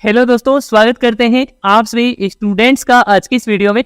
Hello दोस्तों, स्वागत करते हैं आप सभी स्टूडेंट्स का आज की इस वीडियो में।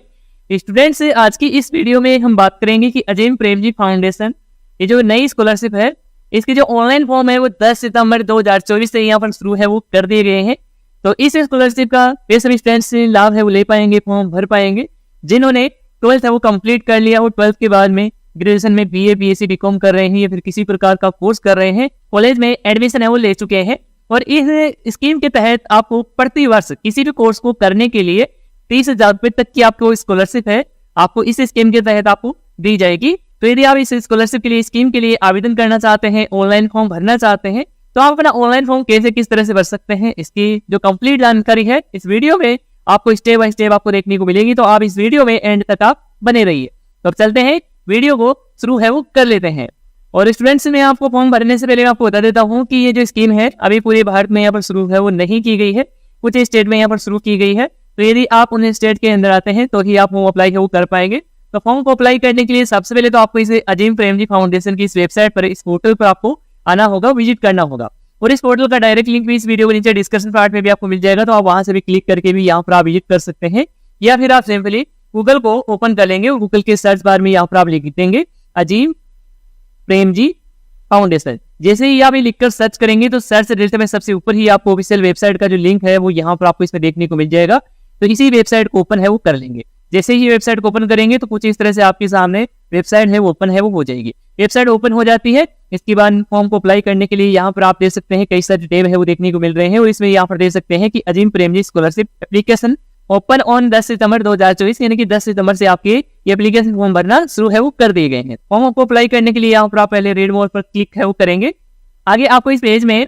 स्टूडेंट्स आज की इस वीडियो में हम बात करेंगे कि अजीम प्रेमजी फाउंडेशन ये जो नई स्कॉलरशिप है, इसके जो ऑनलाइन फॉर्म है वो 10 सितंबर 2024 से यहाँ पर शुरू है, वो कर दिए गए हैं। तो इस स्कॉलरशिप का ये सभी स्टूडेंट्स लाभ है वो ले पाएंगे, फॉर्म भर पाएंगे। जिन्होंने 12th है वो कंप्लीट कर लिया और 12th के बाद में ग्रेजुएशन में BA BSc BCom कर रहे हैं या फिर किसी प्रकार का कोर्स कर रहे हैं, कॉलेज में एडमिशन है वो ले चुके हैं। और इस स्कीम के तहत आपको प्रति वर्ष किसी भी कोर्स को करने के लिए 30,000 रुपए तक की आपको स्कॉलरशिप है, आपको इस स्कीम के तहत आपको दी जाएगी। तो यदि आप इस स्कॉलरशिप के लिए, स्कीम के लिए आवेदन करना चाहते हैं, ऑनलाइन फॉर्म भरना चाहते हैं, तो आप अपना ऑनलाइन फॉर्म कैसे, किस तरह से भर सकते हैं, इसकी जो कंप्लीट जानकारी है इस वीडियो में आपको स्टेप बाय स्टेप आपको देखने को मिलेगी। तो आप इस वीडियो में एंड तक आप बने रहिए। तो अब चलते हैं, वीडियो को शुरू है वो कर लेते हैं। और स्टूडेंट्स में आपको फॉर्म भरने से पहले मैं आपको बता देता हूं कि ये जो स्कीम है अभी पूरे भारत में यहाँ पर शुरू है वो नहीं की गई है, कुछ स्टेट में यहाँ पर शुरू की गई है। तो यदि आप उन स्टेट के अंदर आते हैं तो ही आप वो अप्लाई है वो कर पाएंगे। तो फॉर्म को अप्लाई करने के लिए सबसे पहले तो आपको इसे अजीम प्रेमजी फाउंडेशन की इस वेबसाइट पर, इस पोर्टल पर आपको आना होगा, विजिट करना होगा। और इस पोर्टल का डायरेक्ट लिंक भी इस वीडियो के नीचे डिस्क्रिप्शन पार्ट में भी आपको मिल जाएगा, तो आप वहां से भी क्लिक करके भी यहाँ पर आप विजिट कर सकते हैं। या फिर आप सिंपली गूगल को ओपन कर लेंगे और गूगल के सर्च बार में यहाँ पर आप लिख देंगे अजीम प्रेमजी फाउंडेशन। जैसे ही आप ये लिखकर सर्च करेंगे तो सर्च रिजल्ट में सबसे ऊपर ही आपको ऑफिशियल वेबसाइट का जो लिंक है वो यहाँ पर आपको इसमें देखने को मिल जाएगा। तो इसी वेबसाइट को ओपन है वो कर लेंगे। जैसे ही वेबसाइट को ओपन करेंगे तो कुछ इस तरह से आपके सामने वेबसाइट है वो ओपन है वो हो जाएगी। वेबसाइट ओपन हो जाती है, इसके बाद फॉर्म को अप्लाई करने के लिए यहाँ पर आप देख सकते हैं कई सारे टैब है वो देखने को मिल रहे हैं। और इसमें यहाँ पर देख सकते हैं कि Azim Premji scholarship application open on 10 सितंबर 2024, यानी कि 10 सितंबर से आपके ये एप्लीकेशन फॉर्म भरना शुरू है वो कर दिए गए हैं। फॉर्म को अप्लाई करने के लिए यहाँ पर आप पहले रेड मोड पर क्लिक है वो करेंगे। आगे आपको इस पेज में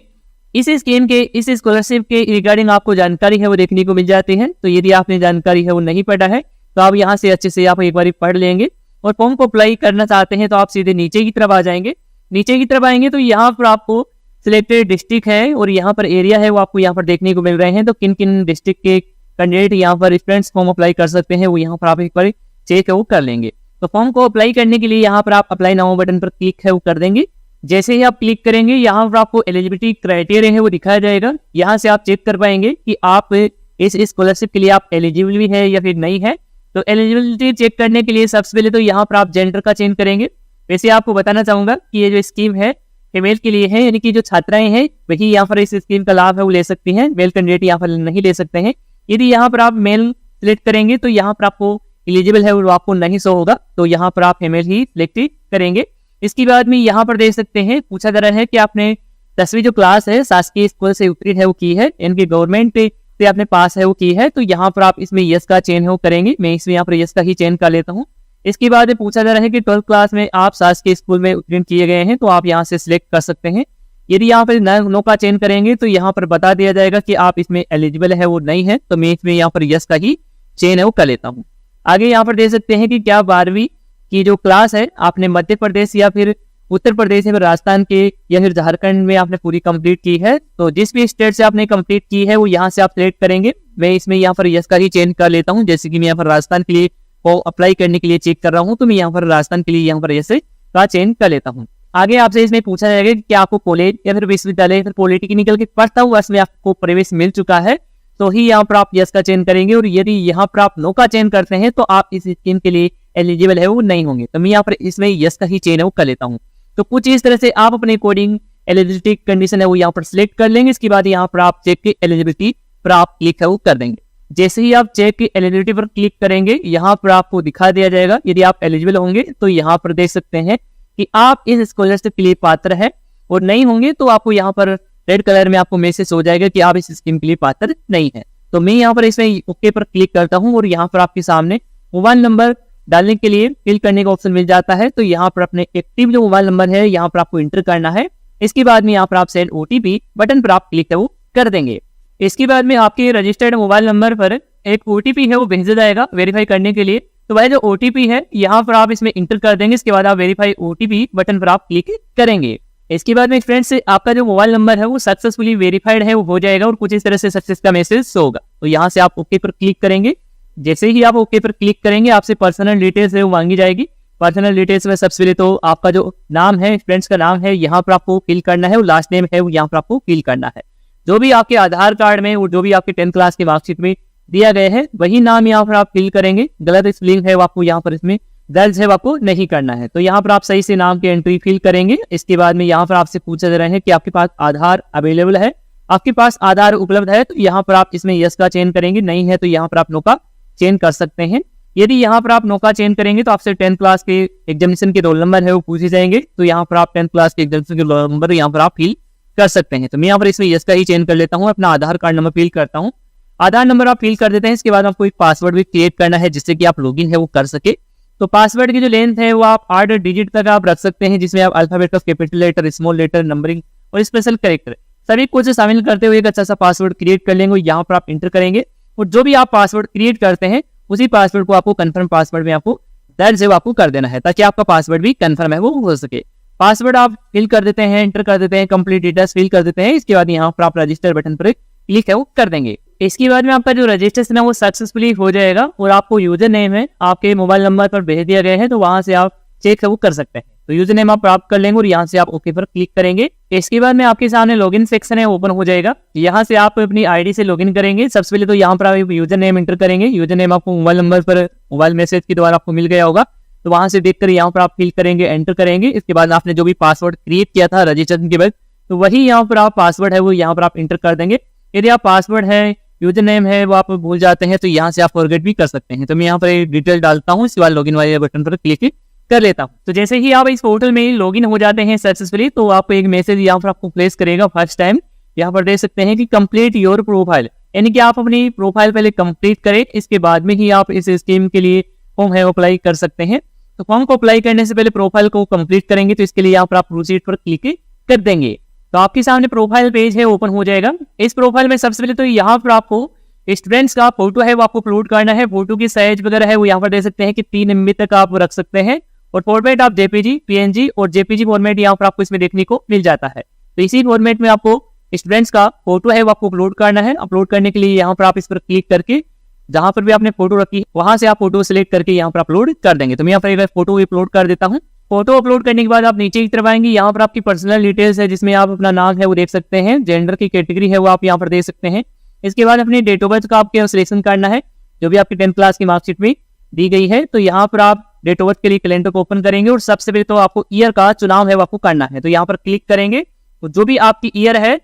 इस स्कीम के, इस स्कॉलरशिप के रिगार्डिंग आपको जानकारी है वो देखने को मिल जाती है। तो यदि आपने जानकारी है वो नहीं पढ़ा है तो आप यहाँ से अच्छे से आप एक बार पढ़ लेंगे। और फॉर्म को अप्लाई करना चाहते हैं तो आप सीधे नीचे की तरफ आ जाएंगे। नीचे की तरफ आएंगे तो यहाँ पर आपको सिलेक्टेड डिस्ट्रिक्ट है और यहाँ पर एरिया है वो आपको यहाँ पर देखने को मिल रहे हैं। तो किन किन डिस्ट्रिक्ट के कैंडिडेट यहाँ पर स्टूडेंट्स फॉर्म अप्लाई कर सकते हैं वो यहाँ पर आप एक बार चेक है वो कर लेंगे। तो फॉर्म को अप्लाई करने के लिए यहाँ पर आप अप्लाई नाउ बटन पर क्लिक है वो कर देंगे। जैसे ही आप क्लिक करेंगे यहाँ पर आपको एलिजिबिलिटी क्राइटेरिया है वो दिखाया जाएगा। यहाँ से आप चेक कर पाएंगे कि आप इस स्कॉलरशिप के लिए आप एलिजिबल भी है या फिर नहीं है। तो एलिजिबिलिटी चेक करने के लिए सबसे पहले तो यहाँ पर आप जेंडर का चेंज करेंगे। वैसे आपको बताना चाहूंगा कि ये जो स्कीम है फीमेल के लिए है, यानी कि जो छात्राएं हैं वही यहाँ पर इस स्कीम का लाभ है वो ले सकती हैं, मेल कैंडिडेट यहाँ पर नहीं ले सकते हैं। यदि यहाँ पर आप मेल सिलेक्ट करेंगे तो यहाँ पर आपको एलिजिबल है वो आपको नहीं शो होगा, तो यहाँ पर आप फीमेल ही सिलेक्ट करेंगे। इसके बाद में यहाँ पर देख सकते हैं पूछा जा रहा है कि आपने 10वीं जो क्लास है शासकीय स्कूल से उत्तीर्ण है वो की है, इनकी गवर्नमेंट से आपने पास है वो की है। तो यहाँ पर आप इसमें यस का चयन है वो करेंगे। मैं इसमें यहाँ पर यस का ही चयन कर लेता हूँ। इसके बाद पूछा जा रहा है कि 12th क्लास में आप शासकीय स्कूल में उत्तीर्ण किए गए हैं, तो आप यहाँ से सिलेक्ट कर सकते हैं। यदि यहाँ पर नो का चयन करेंगे तो यहाँ पर बता दिया जाएगा कि आप इसमें एलिजिबल है वो नहीं है, तो मैं इसमें यहाँ पर यस का ही चयन है वो कर लेता हूँ। आगे यहाँ पर देख सकते हैं कि क्या 12वीं की जो क्लास है आपने मध्य प्रदेश या फिर उत्तर प्रदेश या फिर राजस्थान के या फिर झारखंड में आपने पूरी कंप्लीट की है। तो जिस भी स्टेट से आपने कंप्लीट की है वो यहाँ से आप सिलेक्ट करेंगे। मैं इसमें यहाँ पर यस का ही चयन कर लेता हूँ। जैसे कि मैं यहाँ पर राजस्थान के लिए को अप्लाई करने के लिए चेक कर रहा हूँ, तो मैं यहाँ पर राजस्थान के लिए यहाँ पर यस का चयन कर लेता हूँ। आगे आपसे इसमें पूछा जाएगा कि क्या आपको कॉलेज या फिर विश्वविद्यालय या फिर पॉलिटेक्निकल के पढ़ता हुआ इसमें आपको प्रवेश मिल चुका है, तो ही यहाँ पर आप यस का चयन करेंगे। और यदि यहाँ पर आप नो का चयन करते हैं तो आप इस स्कीम के लिए एलिजिबल है वो नहीं होंगे। तो मैं यहाँ पर इसमें यस का ही चयन है वो कर लेता हूँ। तो कुछ इस तरह से आप अपने अकॉर्डिंग एलिजिबिलिटी कंडीशन है वो यहाँ पर सिलेक्ट कर लेंगे। इसके बाद यहाँ पर आप चेक की एलिजिबिलिटी पर आप क्लिक है वो कर देंगे। जैसे ही आप चेक की एलिजिबिलिटी पर क्लिक करेंगे यहाँ पर आपको दिखा दिया जाएगा यदि आप एलिजिबल होंगे तो यहाँ पर देख सकते हैं कि आप इस स्कॉलरशिप के लिए पात्र है, और नहीं होंगे तो आपको यहाँ पर रेड कलर में आपको मैसेज हो जाएगा कि आप इस स्कीम के लिए पात्र नहीं है। तो मैं यहाँ पर इसमें ओके पर क्लिक करता हूँ और यहाँ पर आपके सामने मोबाइल नंबर डालने के लिए फिल करने का ऑप्शन मिल जाता है। तो यहाँ पर अपने एक्टिव जो मोबाइल नंबर है यहाँ पर आपको इंटर करना है। इसके बाद में यहाँ पर आप सेंड OTP बटन पर आप क्लिक है वो कर देंगे। इसके बाद में आपके रजिस्टर्ड मोबाइल नंबर पर एक OTP है वो भेजा जाएगा वेरीफाई करने के लिए। तो वह जो OTP है यहाँ पर आप इसमें इंटर कर देंगे। इसके बाद आप वेरीफाई OTP बटन पर आप क्लिक करेंगे। इसके बाद में फ्रेंड्स आपका जो मोबाइल नंबर है वो सक्सेसफुली वेरीफाइड है वो हो जाएगा और कुछ इस तरह से सक्सेस का मैसेज होगा। तो यहाँ से आप ओके पर क्लिक करेंगे। जैसे ही आप ओके पर क्लिक करेंगे आपसे पर्सनल डिटेल्स है वो मांगी जाएगी। पर्सनल डिटेल्स में सबसे पहले तो आपका जो नाम है, फ्रेंड्स का नाम है यहाँ पर आपको फिल करना है और लास्ट नेम है वो यहाँ पर आपको फिल करना है। जो भी आपके आधार कार्ड में और जो भी आपके 10th क्लास की मार्कशीट में दिया गया है वही नाम यहाँ पर आप फिल करेंगे। गलत स्पेलिंग है वो आपको यहाँ पर इसमें दर्ज है, वो आपको नहीं करना है। तो यहाँ पर आप सही से नाम की एंट्री फिल करेंगे। इसके बाद में यहाँ पर आपसे पूछा जा रहा है कि आपके पास आधार अवेलेबल है, आपके पास आधार उपलब्ध है, तो यहाँ पर आप इसमें यस का चयन करेंगे, नहीं है तो यहाँ पर आप नो का चयन कर सकते हैं। यदि यहाँ पर आप नो का चयन करेंगे तो आपसे 10th क्लास के एग्जामिनेशन के रोल नंबर है वो पूछे जाएंगे, तो यहाँ पर आप 10th क्लास के एग्जामिनेशन के रोल नंबर यहाँ पर आप फिल कर सकते हैं। तो मैं यहाँ पर इसमें यस का ही चयन कर लेता हूँ, अपना आधार कार्ड नंबर फिल करता हूँ। आधार नंबर आप फिल कर देते हैं। इसके बाद आपको एक पासवर्ड भी क्रिएट करना है जिससे कि आप लॉगिन है वो कर सके। तो पासवर्ड की जो लेंथ है वो आप 8 डिजिट तक आप रख सकते हैं, जिसमें आप alphabet, capital letter, small letter, numbering और स्पेशल कैरेक्टर सभी कुछ शामिल करते हुए एक अच्छा सा पासवर्ड क्रिएट कर लेंगे। यहाँ पर आप इंटर करेंगे और जो भी आप पासवर्ड क्रिएट करते हैं उसी पासवर्ड को आपको कंफर्म पासवर्ड में आपको दर्ज है वो आपको कर देना है, ताकि आपका पासवर्ड भी कंफर्म है वो हो सके। पासवर्ड आप फिल कर देते हैं, एंटर कर देते हैं, कंप्लीट डिटेल्स फिल कर देते हैं। इसके बाद यहाँ पर आप रजिस्टर बटन पर क्लिक है वो कर देंगे। इसके बाद में आपका जो रजिस्ट्रेशन है वो सक्सेसफुली हो जाएगा और आपको यूजर नेम है आपके मोबाइल नंबर पर भेज दिया गया है, तो वहां से आप चेक है वो कर सकते हैं। तो यूजर नेम आप प्राप्त कर लेंगे और यहाँ से आप ओके पर क्लिक करेंगे। इसके बाद में आपके सामने लॉगिन सेक्शन है ओपन हो जाएगा। यहाँ से आप अपनी आईडी से लॉगिन करेंगे। सबसे पहले तो यहाँ पर आप यूजर नेम एंटर करेंगे। यूजर नेम आपको मोबाइल नंबर पर मोबाइल मैसेज के द्वारा आपको मिल गया होगा, तो वहां से देखकर यहाँ पर आप फिल करेंगे, एंटर करेंगे। इसके बाद आपने जो भी पासवर्ड क्रिएट किया था रजिस्ट्रेशन के बाद, तो वही यहाँ पर आप पासवर्ड है वो यहाँ पर आप इंटर कर देंगे। यदि आप पासवर्ड है, यूजर नेम है वो आप भूल जाते हैं तो यहाँ से आप फॉरगेट भी कर सकते हैं। तो मैं यहाँ पर डिटेल डालता हूँ, इसके बाद लॉगिन वाले बटन पर क्लिक कर लेता हूँ। तो जैसे ही आप इस पोर्टल में लॉगिन हो जाते हैं सक्सेसफुली, तो आपको एक मैसेज यहाँ पर आपको प्लेस करेगा फर्स्ट टाइम। यहाँ पर देख सकते हैं कि कंप्लीट योर प्रोफाइल, यानी कि आप अपनी प्रोफाइल पहले कंप्लीट करें, इसके बाद में ही आप इस स्कीम के लिए फॉर्म है अप्लाई कर सकते हैं। तो फॉर्म को अप्लाई करने से पहले प्रोफाइल को कंप्लीट करेंगे, तो इसके लिए यहाँ पर आप प्रोसीड पर क्लिक कर देंगे। तो आपके सामने प्रोफाइल पेज है ओपन हो जाएगा। इस प्रोफाइल में सबसे पहले तो यहाँ पर आपको स्टूडेंट्स का फोटो है वो आपको अपलोड करना है। फोटो की साइज वगैरह है वो यहाँ पर दे सकते हैं कि 3 MB तक आप रख सकते हैं, और फॉर्मेट आप जेपीजी, पीएनजी और जेपीजी फॉर्मेट यहाँ पर आपको इसमें देखने को मिल जाता है। तो इसी फॉर्मेट में आपको स्टूडेंट्स का फोटो है वो आपको अपलोड करना है। अपलोड करने के लिए यहाँ पर आप इस पर क्लिक करके जहां पर भी आपने फोटो रखी वहां से आप फोटो सिलेक्ट करके यहाँ पर अपलोड कर देंगे। तो मैं यहाँ पर एक फोटो अपलोड कर देता हूँ। फोटो अपलोड करने के बाद आप नीचे की तरफ आएंगे। यहाँ पर आपकी पर्सनल डिटेल्स है जिसमें आप अपना नाम है वो देख सकते हैं, जेंडर की कैटेगरी है वो आप यहाँ पर देख सकते हैं। इसके बाद अपनी डेट ऑफ बर्थ का आपको सिलेक्शन करना है जो भी आपकी 10th क्लास की मार्कशीट में दी गई है। तो यहाँ पर आप डेट ऑफ बर्थ के लिए कैलेंडर को ओपन करेंगे और सबसे पहले तो आपको ईयर का चुनाव है वो आपको करना है। तो यहाँ पर क्लिक करेंगे तो जो भी आपकी ईयर है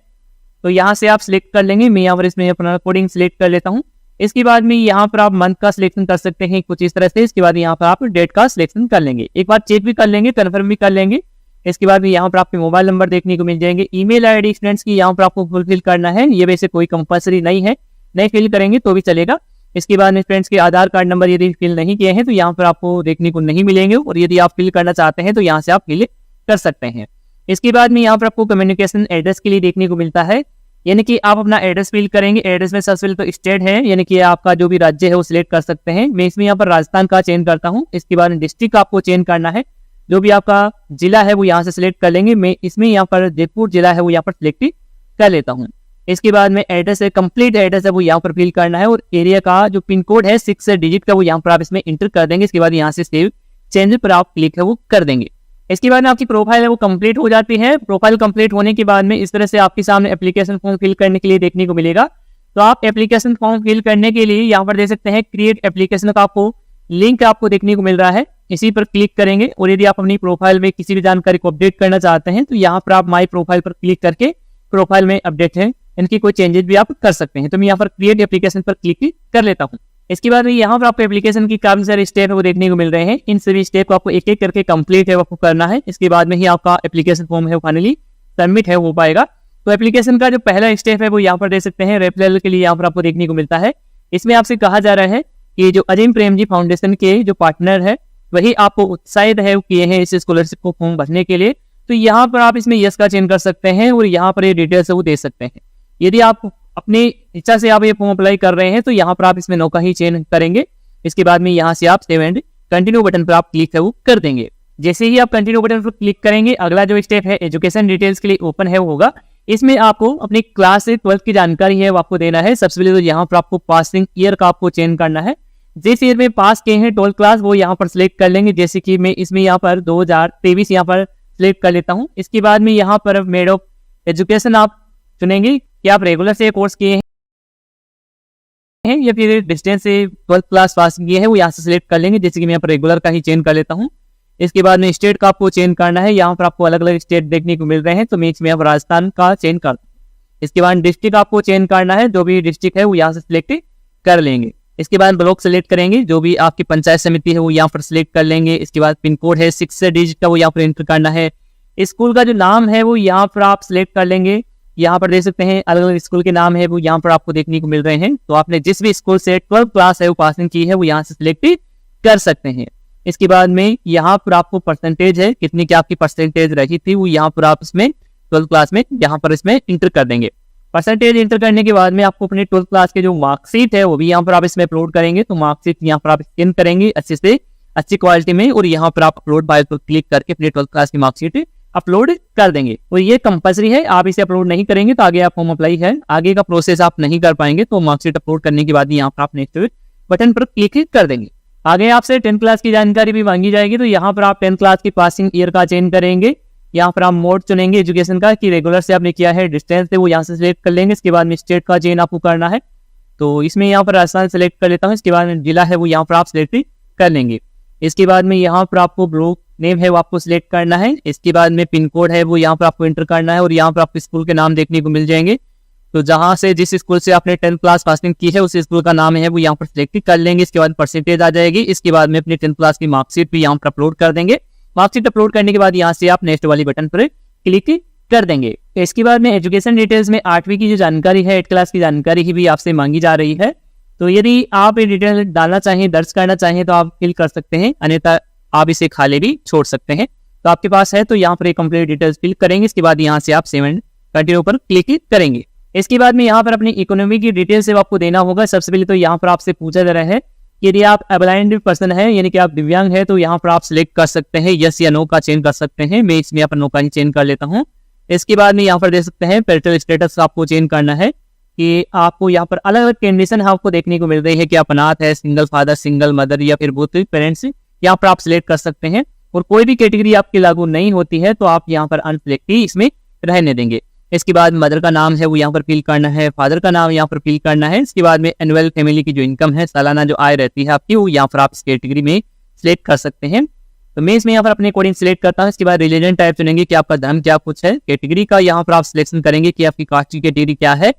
तो यहाँ से आप सिलेक्ट कर लेंगे। मैं यहाँ पर इसमें अपना कोडिंग सिलेक्ट कर लेता हूँ। इसके बाद में यहाँ पर आप मंथ का सिलेक्शन कर सकते हैं कुछ इस तरह से। इसके बाद यहाँ पर आप डेट का सिलेक्शन कर लेंगे, एक बार चेक भी कर लेंगे, कन्फर्म भी कर लेंगे। इसके बाद यहाँ पर आपके मोबाइल नंबर देखने को मिल जाएंगे। ईमेल आईडी स्टूडेंट्स की यहाँ पर आपको फुलफिल करना है, ये वैसे कोई कंपलसरी नहीं है, नहीं फिल करेंगे तो भी चलेगा। इसके बाद स्टूडेंट्स के आधार कार्ड नंबर यदि फिल नहीं किए हैं तो यहाँ पर आपको देखने को नहीं मिलेंगे, और यदि आप फिल करना चाहते हैं तो यहाँ से आप फिल कर सकते हैं। इसके बाद में यहाँ पर आपको कम्युनिकेशन एड्रेस के लिए देखने को मिलता है, यानी कि आप अपना एड्रेस फिल करेंगे। एड्रेस में सबसे पहले तो स्टेट है, यानी कि आपका जो भी राज्य है वो सिलेक्ट कर सकते हैं। मैं इसमें यहाँ पर राजस्थान का चयन करता हूँ। इसके बाद डिस्ट्रिक्ट आपको चयन करना है, जो भी आपका जिला है वो यहाँ से सिलेक्ट कर लेंगे। मैं इसमें यहाँ पर जयपुर जिला है वो यहाँ पर सिलेक्ट कर लेता हूँ। इसके बाद में एड्रेस है, कंप्लीट एड्रेस है वो यहाँ पर फिल करना है, और एरिया का जो पिन कोड है 6 डिजिट का वो यहाँ पर आप इसमें इंटर कर देंगे। इसके बाद यहाँ से सेव चेंज पर आप क्लिक है वो कर देंगे। इसके बाद में आपकी प्रोफाइल है वो कंप्लीट हो जाती है। प्रोफाइल कंप्लीट होने के बाद में इस तरह से आपके सामने एप्लीकेशन फॉर्म फिल करने के लिए देखने को मिलेगा। तो आप एप्लीकेशन फॉर्म फिल करने के लिए यहाँ पर देख सकते हैं क्रिएट एप्लीकेशन का आपको लिंक आपको देखने को मिल रहा है, इसी पर क्लिक करेंगे। और यदि आप अपनी प्रोफाइल में किसी भी जानकारी को अपडेट करना चाहते हैं तो यहाँ पर आप माई प्रोफाइल पर क्लिक करके प्रोफाइल में अपडेट है इनकी कोई चेंजेस भी आप कर सकते हैं। तो मैं यहाँ पर क्रिएट एप्लीकेशन पर क्लिक कर लेता हूँ। इसके बाद यहाँ पर आपको एप्लीकेशन की काफी सारे स्टेप है वो देखने को मिल रहे हैं। इन सभी स्टेप को आपको एक एक करके कंप्लीट है वो आपको करना है। इसके बाद में ही आपका एप्लीकेशन फॉर्म है वो फाइनली सबमिट है हो पाएगा। तो एप्लीकेशन का जो पहला स्टेप है वो यहाँ पर देख सकते हैं, रेफरल के लिए यहाँ पर आपको देखने को मिलता है। इसमें आपसे कहा जा रहा है कि जो अजीम प्रेमजी फाउंडेशन के जो पार्टनर है वही आपको उत्साहित है किए हैं इस स्कॉलरशिप को फॉर्म भरने के लिए। तो यहाँ पर आप इसमें यस का चयन कर सकते हैं और यहाँ पर ये डिटेल्स है वो दे सकते हैं। यदि आप अपनी इच्छा से आप ये फॉर्म अप्लाई कर रहे हैं तो यहाँ पर आप इसमें नो का ही चयन करेंगे। इसके बाद में यहाँ से आप सेव एंड कंटिन्यू बटन पर आप क्लिक है वो कर देंगे। जैसे ही आप कंटिन्यू बटन पर क्लिक करेंगे अगला जो स्टेप है एजुकेशन डिटेल्स के लिए ओपन है वो होगा। इसमें आपको अपनी क्लास से 12th की जानकारी है वो आपको देना है। सबसे पहले तो यहाँ पर आपको पासिंग ईयर का आपको चयन करना है। जिस ईयर में पास किए हैं 12th क्लास वो यहाँ पर सिलेक्ट कर लेंगे। जैसे कि मैं इसमें यहाँ पर 2023 यहाँ पर सिलेक्ट कर लेता हूँ। इसके बाद में यहाँ पर मेड ऑफ एजुकेशन आप चुनेंगे, कि आप रेगुलर से कोर्स किए हैं या फिर डिस्टेंस से 12th क्लास पास किए हैं, वो यहाँ से सिलेक्ट कर लेंगे। जैसे कि मैं यहाँ पर रेगुलर का ही चेंज कर लेता हूँ। इसके बाद में स्टेट का आपको चेंज करना है। यहाँ पर आपको अलग अलग स्टेट देखने को मिल रहे हैं, तो मैं इसमें यहाँ राजस्थान का चेंज करता हूँ। इसके बाद डिस्ट्रिक्ट आपको चेंज करना है, जो भी डिस्ट्रिक्ट है वो यहाँ से सिलेक्ट कर लेंगे। इसके बाद ब्लॉक सेलेक्ट करेंगे, जो भी आपकी पंचायत समिति है वो यहाँ पर सिलेक्ट कर लेंगे। इसके बाद पिन कोड है 6 डिजिट का, वो यहाँ पर एंटर करना है। स्कूल का जो नाम है वो यहाँ पर आप सिलेक्ट कर लेंगे। यहाँ पर देख सकते हैं अलग अलग स्कूल के नाम है वो यहाँ पर आपको देखने को मिल रहे हैं। तो आपने जिस भी स्कूल से 12th क्लास है वो पासिंग की है वो यहाँ से सिलेक्ट कर सकते हैं। इसके बाद में यहाँ पर आपको परसेंटेज है, कितनी की आपकी परसेंटेज रही थी वो यहाँ पर आप इसमें 12th क्लास में यहाँ पर इसमें इंटर कर देंगे। परसेंटेज इंटर करने के बाद में आपको अपने 12th क्लास के जो मार्कशीट है वो भी यहाँ पर आप इसमें अपलोड करेंगे। तो मार्कशीट यहाँ पर आप स्कैन करेंगे अच्छे से, अच्छी क्वालिटी में, और यहाँ पर आप अपलोड बाय पर क्लिक करके अपने 12th क्लास की मार्कशीट अपलोड कर देंगे। और ये कंपलसरी है, आप इसे अपलोड नहीं करेंगे तो आगे आप फॉर्म अप्लाई है, आगे का प्रोसेस आप नहीं कर पाएंगे। तो मार्कशीट अपलोड करने के बाद यहाँ पर आप नेक्स्ट बटन पर क्लिक कर देंगे। आगे आपसे 10th क्लास की जानकारी भी मांगी जाएगी, तो यहाँ पर आप 10th क्लास की पासिंग ईयर का चेंज करेंगे। यहाँ पर आप मोड चुनेंगे एजुकेशन का, कि रेगुलर से आपने किया है, डिस्टेंस से वो यहाँ से सिलेक्ट कर लेंगे। इसके बाद में स्टेट का चेंज आपको करना है, तो इसमें यहाँ पर राजस्थान सेलेक्ट कर लेता हूँ। इसके बाद में जिला है वो यहाँ पर आप सिलेक्ट कर लेंगे। इसके बाद में यहाँ पर आपको ब्लॉक नेम है वो आपको सिलेक्ट करना है। इसके बाद में पिन कोड है वो यहाँ पर आपको एंटर करना है, और यहाँ पर आपको स्कूल के नाम देखने को मिल जाएंगे। तो जहाँ से जिस स्कूल से आपने 10th क्लास पासिंग की है उस स्कूल का नाम है वो यहाँ पर सिलेक्ट कर लेंगे। इसके बाद परसेंटेज आ जाएगी। इसके बाद में अपनी 10th क्लास की मार्कशीट भी यहाँ पर अपलोड कर देंगे। मार्कशीट अपलोड करने के बाद यहाँ से आप नेक्स्ट वाली बटन पर क्लिक कर देंगे। इसके बाद में एजुकेशन डिटेल्स में 8वीं की जो जानकारी है, 8th क्लास की जानकारी ही भी आपसे मांगी जा रही है। तो यदि आप ये डिटेल डालना चाहें, दर्ज करना चाहें तो आप फिल कर सकते हैं, अन्यथा आप इसे खाली भी छोड़ सकते हैं। तो आपके पास है तो यहाँ पर कंप्लीट डिटेल्स फिल करेंगे। इसके बाद यहाँ से आप सेव एंड कंटिन्यू पर क्लिक करेंगे। इसके बाद में यहाँ पर अपनी इकोनॉमी की डिटेल्स आपको देना होगा। सबसे पहले तो यहाँ पर आपसे पूछा जा रहा है कि यदि आप ब्लाइंड पर्सन है, यानी कि आप दिव्यांग है, तो यहाँ पर आप सिलेक्ट कर सकते हैं यस या नो का चेंज कर सकते हैं। मैं इसमें यहाँ पर नो का ही चेंज कर लेता हूँ। इसके बाद में यहाँ पर देख सकते हैं पेरेंटल स्टेटस आपको चेंज करना है, कि आपको यहाँ पर अलग अलग कंडीशन आपको देखने को मिल रही है कि आप अनाथ है, सिंगल फादर, सिंगल मदर या फिर बोथ पेरेंट्स, यहाँ पर आप सिलेक्ट कर सकते हैं। और कोई भी कैटेगरी आपकी लागू नहीं होती है तो आप यहाँ पर अनसिलेक्ट ही इसमें रहने देंगे। इसके बाद मदर का नाम है वो यहाँ पर फिल करना है, फादर का नाम यहाँ पर फिल करना है। इसके बाद में एनुअल फैमिली की जो इनकम है, सालाना जो आय रहती है आपकी, वो यहाँ पर आप इस कैटेगरी में सिलेक्ट कर सकते हैं। तो मैं इसमें यहाँ पर अपने अकॉर्डिंग सिलेक्ट करता हूँ। इसके बाद रिलीजन टाइप चुनेंगे कि आपका धर्म क्या कुछ है। कैटेगरी का यहाँ पर आप सिलेक्शन करेंगे कि आपकी कास्ट की कैटेगरी क्या है।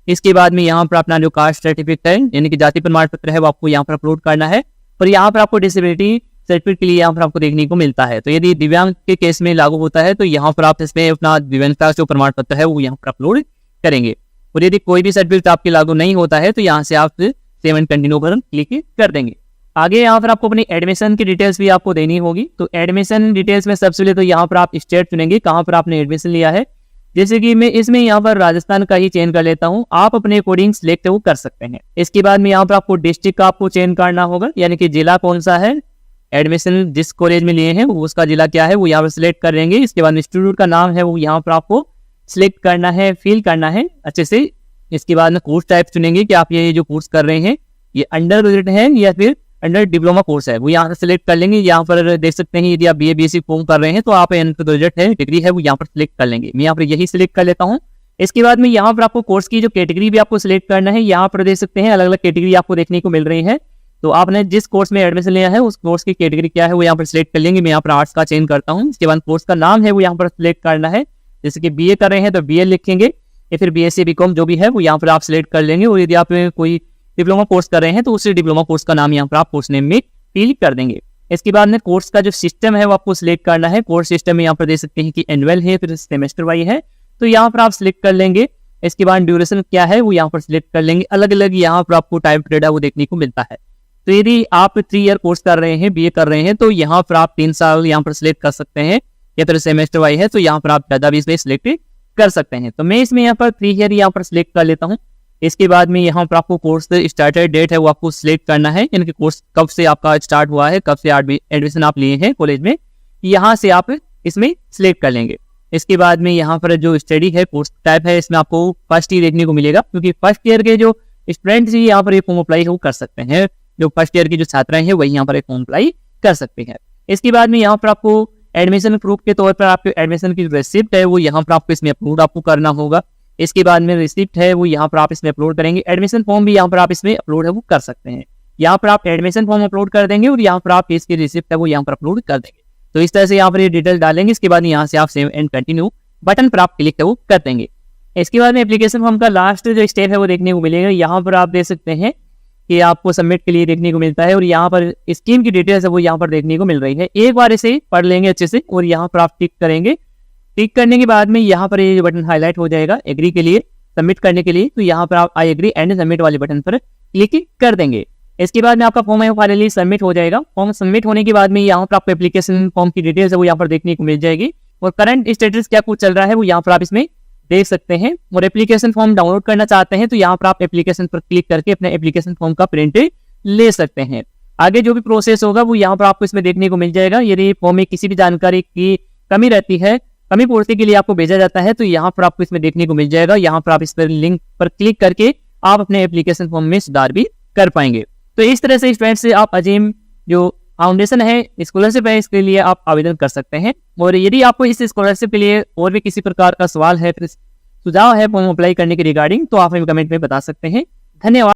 इसके बाद में यहाँ पर अपना जो कास्ट सर्टिफिकेट है, यानी कि जाति प्रमाण पत्र है, वो आपको यहाँ पर अपलोड करना है। और यहाँ पर आपको डिसेबिलिटी सर्टिफिकेट के लिए यहाँ पर आपको देखने को मिलता है। तो यदि दिव्यांग के केस में लागू होता है तो यहाँ पर आप इसमें अपना दिव्यांगता जो प्रमाण पत्र है वो यहाँ पर अपलोड करेंगे। और यदि कोई भी सर्टिफिकेट आपके लागू नहीं होता है तो यहाँ से आप सेव एंड कंटिन्यू पर क्लिक कर देंगे। आगे यहाँ पर आपको अपनी एडमिशन की डिटेल्स भी आपको देनी होगी। तो एडमिशन डिटेल्स में सबसे पहले तो यहाँ पर आप स्टेट चुनेंगे कहाँ पर आपने एडमिशन लिया है। जैसे कि मैं इसमें यहाँ पर राजस्थान का ही चेंज कर लेता हूँ, आप अपने अकॉर्डिंग सिलेक्ट वो कर सकते हैं। इसके बाद में यहाँ पर आपको डिस्ट्रिक्ट का आपको चेंज करना होगा, यानी कि जिला कौन सा है, एडमिशन जिस कॉलेज में लिए हैं वो उसका जिला क्या है वो यहाँ पर सिलेक्ट कर लेंगे। इसके बाद इंस्टीट्यूट का नाम है वो यहाँ पर आपको सिलेक्ट करना है, फिल करना है अच्छे से। इसके बाद में कोर्स टाइप चुनेंगे कि आप ये जो कोर्स कर रहे हैं ये अंडर ग्रेजुएट है या फिर अंडर डिप्लोमा कोर्स है, वो यहाँ से सिलेक्ट कर लेंगे। यहाँ पर देख सकते हैं यदि आप BA BSc फॉर्म कर रहे हैं तो आप अंडर ग्रेजुएट है, डिग्री है वो यहाँ पर सिलेक्ट कर लेंगे। मैं यहाँ पर यही सिलेक्ट कर लेता हूँ। इसके बाद में यहाँ पर आपको कोर्स की जो कैटेगरी भी आपको सिलेक्ट करना है। यहाँ पर देख सकते हैं अलग अलग कैटेगरी आपको देखने को मिल रही है। तो आपने जिस कोर्स में एडमिशन लिया है उस कोर्स की कैटेगरी क्या है वो यहाँ पर सिलेक्ट कर लेंगे। मैं यहाँ पर आर्ट्स का चेंज करता हूँ। इसके बाद कोर्स का नाम है वो यहाँ पर सिलेक्ट करना है। जैसे कि BA कर रहे हैं तो BA लिखेंगे, या फिर BSc BCom जो भी है वो यहाँ पर आप सिलेक्ट कर लेंगे। और यदि आप कोई डिप्लोमा कोर्स कर रहे हैं तो उसी डिप्लोमा कोर्स का नाम यहाँ पर आप कोर्स नेम में फिल कर देंगे। इसके बाद में कोर्स का जो सिस्टम है वो आपको सिलेक्ट करना है। कोर्स सिस्टम में यहाँ पर देख सकते हैं कि एनुअल है, फिर सेमेस्टर वाइज है, तो यहाँ पर आप सिलेक्ट कर लेंगे। इसके बाद ड्यूरेशन क्या है वो यहाँ पर सिलेक्ट कर लेंगे। अलग अलग यहाँ पर आपको टाइम पीरियड है वो देखने को मिलता है। तो यदि आप 3 ईयर कोर्स कर रहे हैं, BA कर रहे हैं, तो यहाँ पर आप 3 साल यहाँ पर सिलेक्ट कर सकते हैं, या फिर सेमेस्टर वाइज है तो यहाँ पर आप ज़्यादा भी इसमें सिलेक्ट कर सकते हैं। तो मैं इसमें यहाँ पर 3 ईयर यहाँ पर सिलेक्ट कर लेता हूँ। इसके बाद में यहाँ पर आपको कोर्स स्टार्टेड डेट है वो आपको सिलेक्ट करना है, यानी कि कोर्स कब से आपका स्टार्ट हुआ है, कब से एडमिशन आप लिए हैं कॉलेज में, यहाँ से आप इसमें सिलेक्ट कर लेंगे। इसके बाद में यहाँ पर जो स्टडी है कोर्स टाइप है इसमें आपको फर्स्ट ईयर देखने को मिलेगा, क्योंकि फर्स्ट ईयर के जो स्टूडेंट्स ही यहाँ पर ये फॉर्म अप्लाई वो कर सकते हैं। जो फर्स्ट ईयर की जो छात्राएं हैं वही यहाँ पर एक फॉर्म अप्लाई कर सकते हैं। इसके बाद में यहाँ पर आपको एडमिशन प्रूफ के तौर पर आपके एडमिशन की जो रिसिप्ट है वो यहाँ पर आपको इसमें अपलोड आपको करना होगा। इसके बाद में रिसिप्ट है वो यहाँ पर आप इसमें अपलोड करेंगे। एडमिशन फॉर्म भी यहाँ पर आप इसमें अपलोड है वो कर सकते हैं। यहाँ पर आप एडमिशन फॉर्म अपलोड कर देंगे और यहाँ पर आप इसकी रिसिप्ट है वो यहाँ पर अपलोड कर देंगे। तो इस तरह से यहाँ पर ये डिटेल डालेंगे। इसके बाद यहाँ से आप सेव एंड कंटिन्यू बटन पर आप क्लिक है वो कर देंगे। इसके बाद में एप्लीकेशन फॉर्म का लास्ट जो स्टेप है वो देखने को मिलेगा। यहाँ पर आप देख सकते हैं कि आपको सबमिट के लिए देखने को मिलता है और यहाँ पर स्कीम की डिटेल्स है वो यहाँ पर देखने को मिल रही है। एक बार इसे पढ़ लेंगे अच्छे से और यहाँ पर आप टिक करेंगे। टिक करने के बाद में यहाँ पर ये बटन हाईलाइट हो जाएगा एग्री के लिए, सबमिट करने के लिए। तो यहाँ पर आप आई एग्री एंड सबमिट वाले बटन पर क्लिक कर देंगे। इसके बाद में आपका फॉर्म है फाइनली सबमिट हो जाएगा। फॉर्म सबमिट होने के बाद में यहाँ पर आपको एप्लीकेशन फॉर्म की डिटेल्स है वो यहाँ पर देखने को मिल जाएगी और करंट स्टेटस क्या कुछ चल रहा है वो यहाँ पर आप इसमें देख सकते हैं। और एप्लीकेशन फॉर्म डाउनलोड करना चाहते हैं तो यहाँ पर आप एप्लीकेशन पर क्लिक करके अपने एप्लीकेशन फॉर्म का प्रिंट ले सकते हैं। आगे जो भी प्रोसेस होगा वो यहाँ पर आपको इसमें देखने को मिल जाएगा। यदि फॉर्म में किसी भी जानकारी की कमी रहती है, कमी पूर्ति के लिए आपको भेजा जाता है तो यहाँ पर आपको इसमें देखने को मिल जाएगा। यहाँ पर आप इस पर लिंक पर क्लिक करके आप अपने एप्लीकेशन फॉर्म में सुधार भी कर पाएंगे। तो इस तरह से स्टूडेंट से आप अजीम जो फाउंडेशन है स्कॉलरशिप है इसके लिए आप आवेदन कर सकते हैं। और यदि आपको इस स्कॉलरशिप के लिए और भी किसी प्रकार का सवाल है, फिर सुझाव है फॉर्म अप्लाई करने के रिगार्डिंग, तो आप हमें कमेंट में बता सकते हैं। धन्यवाद।